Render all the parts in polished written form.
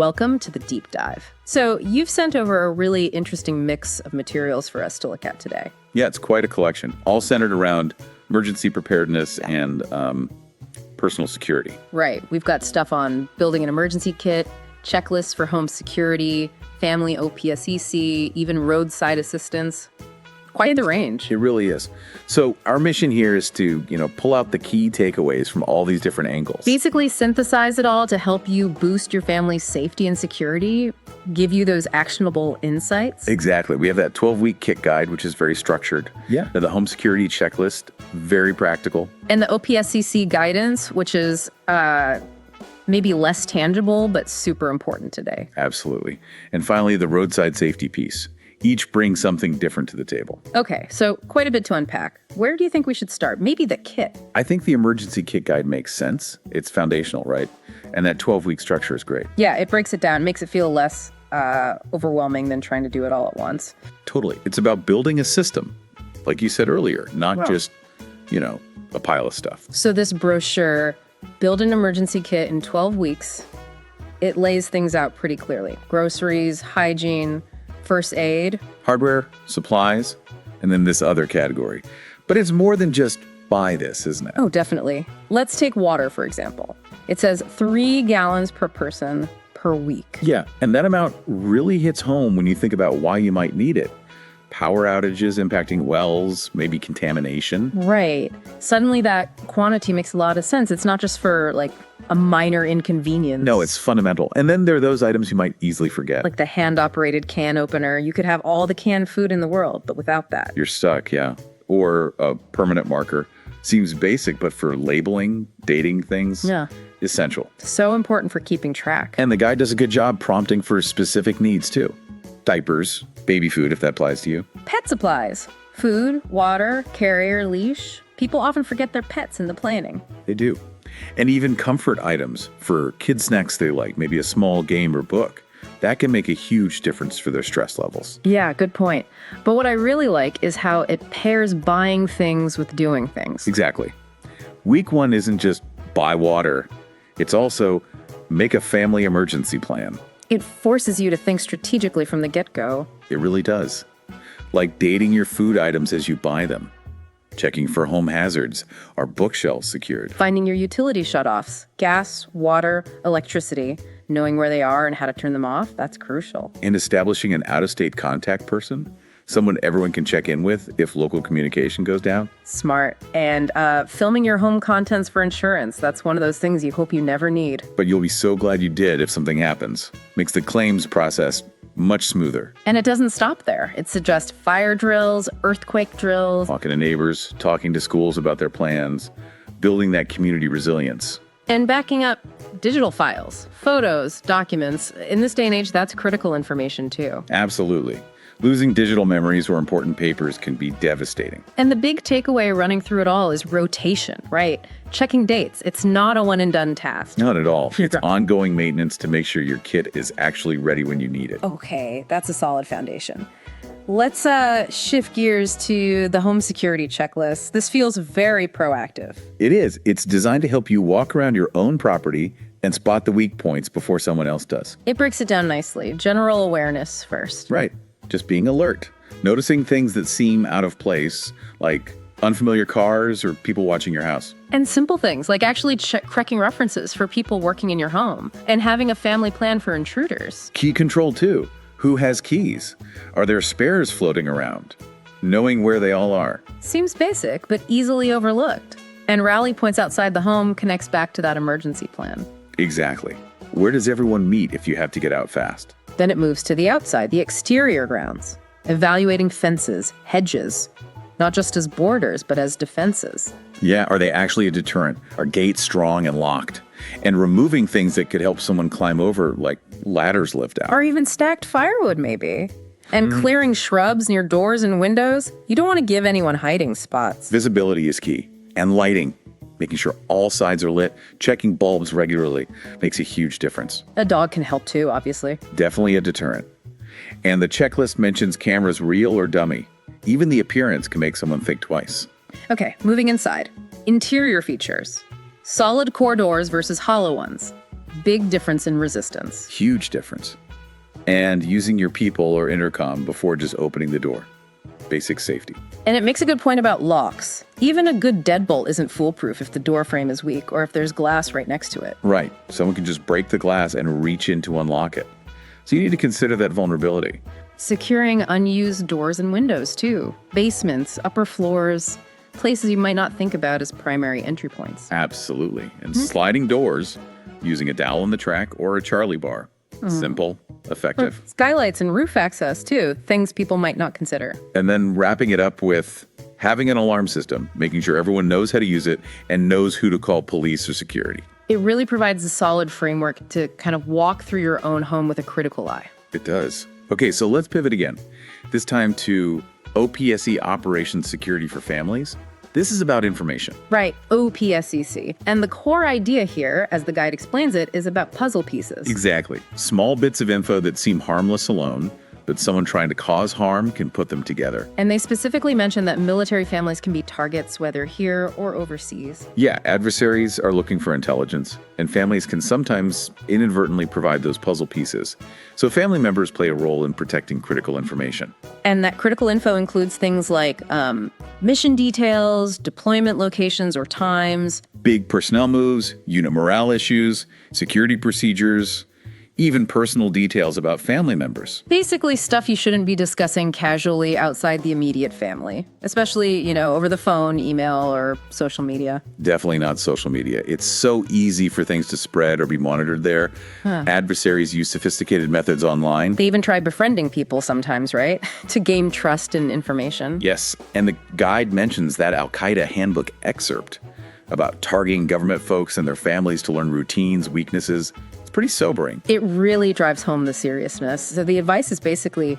welcome to the deep dive. So you've sent over a really interesting mix of materials for us to look at today. Yeah, it's quite a collection, all centered around emergency preparedness and personal security. Right. We've got stuff on building an emergency kit, checklists for home security, family OPSEC, even roadside assistance. Quite the range. It really is. So our mission here is to, pull out the key takeaways from all these different angles. Basically synthesize it all to help you boost your family's safety and security, give you those actionable insights. Exactly. We have that 12-week kit guide, which is very structured. Yeah. The home security checklist, very practical. And the OPSEC guidance, which is maybe less tangible, but super important today. Absolutely. And finally, the roadside safety piece. Each brings something different to the table. Okay, so quite a bit to unpack. Where do you think we should start? Maybe the kit. I think the emergency kit guide makes sense. It's foundational, right? And that 12-week structure is great. Yeah, it breaks it down, makes it feel less overwhelming than trying to do it all at once. Totally. It's about building a system, like you said earlier, not just, a pile of stuff. So this brochure, Build an Emergency Kit in 12 Weeks, it lays things out pretty clearly. Groceries, hygiene, first aid, hardware, supplies, and then this other category. But it's more than just buy this, isn't it? Oh, definitely. Let's take water, for example. It says 3 gallons per person per week. Yeah, and that amount really hits home when you think about why you might need it. Power outages impacting wells, maybe contamination. Right. Suddenly that quantity makes a lot of sense. It's not just for a minor inconvenience. No, it's fundamental. And then there are those items you might easily forget. Like the hand-operated can opener. You could have all the canned food in the world, but without that, you're stuck, yeah. Or a permanent marker. Seems basic, but for labeling, dating things, essential. So important for keeping track. And the guide does a good job prompting for specific needs, too. Diapers, baby food, if that applies to you. Pet supplies. Food, water, carrier, leash. People often forget their pets in the planning. They do. And even comfort items for kid snacks they like, maybe a small game or book. That can make a huge difference for their stress levels. Yeah, good point. But what I really like is how it pairs buying things with doing things. Exactly. Week 1 isn't just buy water. It's also make a family emergency plan. It forces you to think strategically from the get-go. It really does. Like dating your food items as you buy them. Checking for home hazards. Are bookshelves secured? Finding your utility shutoffs. Gas, water, electricity. Knowing where they are and how to turn them off. That's crucial. And establishing an out-of-state contact person. Someone everyone can check in with if local communication goes down. Smart. And filming your home contents for insurance. That's one of those things you hope you never need. But you'll be so glad you did if something happens. Makes the claims process much smoother. And it doesn't stop there. It suggests fire drills, earthquake drills. Talking to neighbors, talking to schools about their plans, building that community resilience. And backing up digital files, photos, documents. In this day and age, that's critical information too. Absolutely. Losing digital memories or important papers can be devastating. And the big takeaway running through it all is rotation, right? Checking dates. It's not a one and done task. Not at all. It's ongoing maintenance to make sure your kit is actually ready when you need it. Okay, that's a solid foundation. Let's shift gears to the home security checklist. This feels very proactive. It is. It's designed to help you walk around your own property and spot the weak points before someone else does. It breaks it down nicely. General awareness first. Right. Just being alert. Noticing things that seem out of place, like unfamiliar cars or people watching your house. And simple things, like actually checking references for people working in your home and having a family plan for intruders. Key control, too. Who has keys? Are there spares floating around? Knowing where they all are. Seems basic, but easily overlooked. And rally points outside the home connects back to that emergency plan. Exactly. Where does everyone meet if you have to get out fast? Then it moves to the outside, the exterior grounds. Evaluating fences, hedges, not just as borders, but as defenses. Yeah, are they actually a deterrent? Are gates strong and locked? And removing things that could help someone climb over, like ladders lift out. Or even stacked firewood, maybe. And clearing shrubs near doors and windows. You don't want to give anyone hiding spots. Visibility is key. And lighting. Making sure all sides are lit, checking bulbs regularly makes a huge difference. A dog can help too, obviously. Definitely a deterrent. And the checklist mentions cameras real or dummy. Even the appearance can make someone think twice. Okay, moving inside. Interior features. Solid core doors versus hollow ones. Big difference in resistance. Huge difference. And using your people or intercom before just opening the door. Basic safety. And it makes a good point about locks. Even a good deadbolt isn't foolproof if the door frame is weak or if there's glass right next to it. Right. Someone can just break the glass and reach in to unlock it. So you need to consider that vulnerability. Securing unused doors and windows, too. Basements, upper floors, places you might not think about as primary entry points. Absolutely. And sliding doors using a dowel in the track or a Charlie bar. Simple, effective. Skylights and roof access, too. Things people might not consider. And then wrapping it up with having an alarm system, making sure everyone knows how to use it and knows who to call police or security. It really provides a solid framework to kind of walk through your own home with a critical eye. It does. Okay, so let's pivot again. This time to OPSEC Operations Security for Families. This is about information. Right, OPSEC. And the core idea here, as the guide explains it, is about puzzle pieces. Exactly. Small bits of info that seem harmless alone, but someone trying to cause harm can put them together. And they specifically mention that military families can be targets, whether here or overseas. Yeah, adversaries are looking for intelligence, and families can sometimes inadvertently provide those puzzle pieces. So family members play a role in protecting critical information. And that critical info includes things like mission details, deployment locations or times, Big personnel moves, unit morale issues, security procedures, even personal details about family members. basically stuff you shouldn't be discussing casually outside the immediate family, especially, over the phone, email, or social media. Definitely not social media. It's so easy for things to spread or be monitored there. Adversaries use sophisticated methods online. They even try befriending people sometimes, right? To gain trust and information. Yes, and the guide mentions that Al-Qaeda handbook excerpt about targeting government folks and their families to learn routines, weaknesses. It's pretty sobering. It really drives home the seriousness. So the advice is basically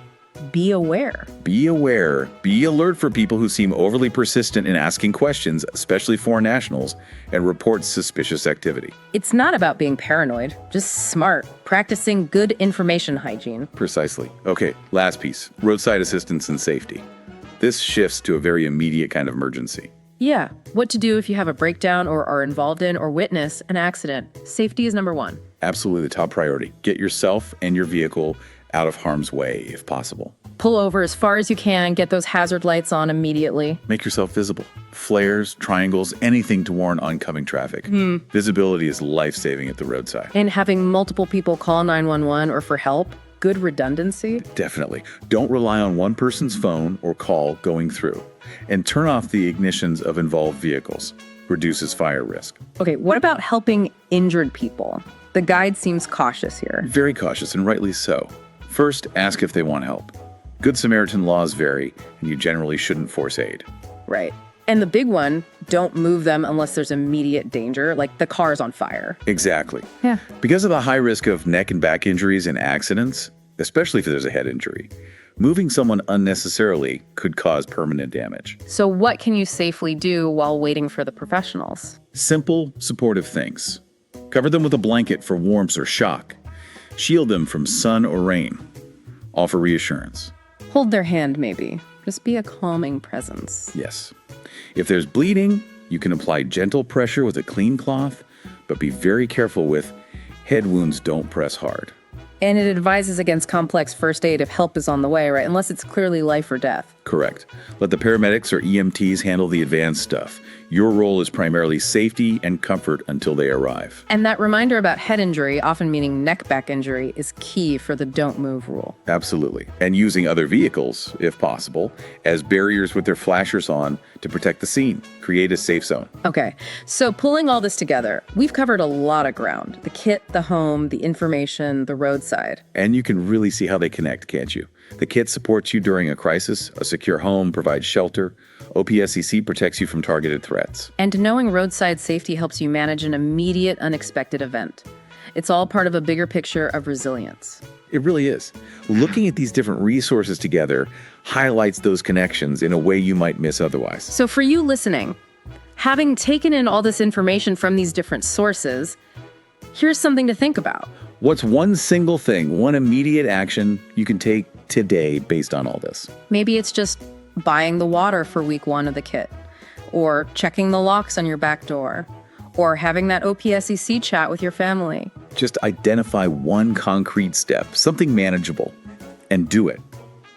be aware. Be aware, be alert for people who seem overly persistent in asking questions, especially foreign nationals, and report suspicious activity. It's not about being paranoid, just smart, practicing good information hygiene. Precisely. Okay, last piece, roadside assistance and safety. This shifts to a very immediate kind of emergency. Yeah, what to do if you have a breakdown or are involved in or witness an accident. Safety is number one. Absolutely the top priority. Get yourself and your vehicle out of harm's way if possible. Pull over as far as you can, get those hazard lights on immediately. Make yourself visible. Flares, triangles, anything to warn oncoming traffic. Visibility is life-saving at the roadside. And having multiple people call 911 or for help, good redundancy. Definitely. Don't rely on one person's phone or call going through. And turn off the ignitions of involved vehicles. Reduces fire risk. Okay, what about helping injured people? The guide seems cautious here. Very cautious, and rightly so. First, ask if they want help. Good Samaritan laws vary, and you generally shouldn't force aid. Right. And the big one, don't move them unless there's immediate danger, like the car's on fire. Exactly. Yeah. Because of the high risk of neck and back injuries and accidents, especially if there's a head injury, moving someone unnecessarily could cause permanent damage. So what can you safely do while waiting for the professionals? Simple, supportive things. Cover them with a blanket for warmth or shock. Shield them from sun or rain. Offer reassurance. Hold their hand, maybe. Just be a calming presence. Yes. If there's bleeding, you can apply gentle pressure with a clean cloth, but be very careful with head wounds don't press hard. And it advises against complex first aid if help is on the way, right? Unless it's clearly life or death. Correct. Let the paramedics or EMTs handle the advanced stuff. Your role is primarily safety and comfort until they arrive. And that reminder about head injury, often meaning neck-back injury, is key for the don't move rule. Absolutely. And using other vehicles, if possible, as barriers with their flashers on to protect the scene. Create a safe zone. Okay, so pulling all this together, we've covered a lot of ground. The kit, the home, the information, the roadside. And you can really see how they connect, can't you? The kit supports you during a crisis, a secure home provides shelter, OPSEC protects you from targeted threats. And knowing roadside safety helps you manage an immediate, unexpected event. It's all part of a bigger picture of resilience. It really is. Looking at these different resources together highlights those connections in a way you might miss otherwise. So for you listening, having taken in all this information from these different sources, here's something to think about. What's one single thing, one immediate action you can take today based on all this? Maybe it's just buying the water for week 1 of the kit, or checking the locks on your back door, or having that OPSEC chat with your family. Just identify one concrete step, something manageable, and do it.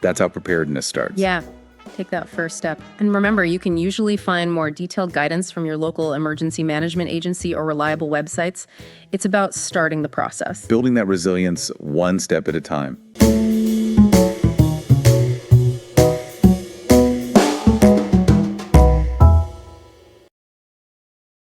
That's how preparedness starts. Yeah, take that first step. And remember, you can usually find more detailed guidance from your local emergency management agency or reliable websites. It's about starting the process. Building that resilience one step at a time.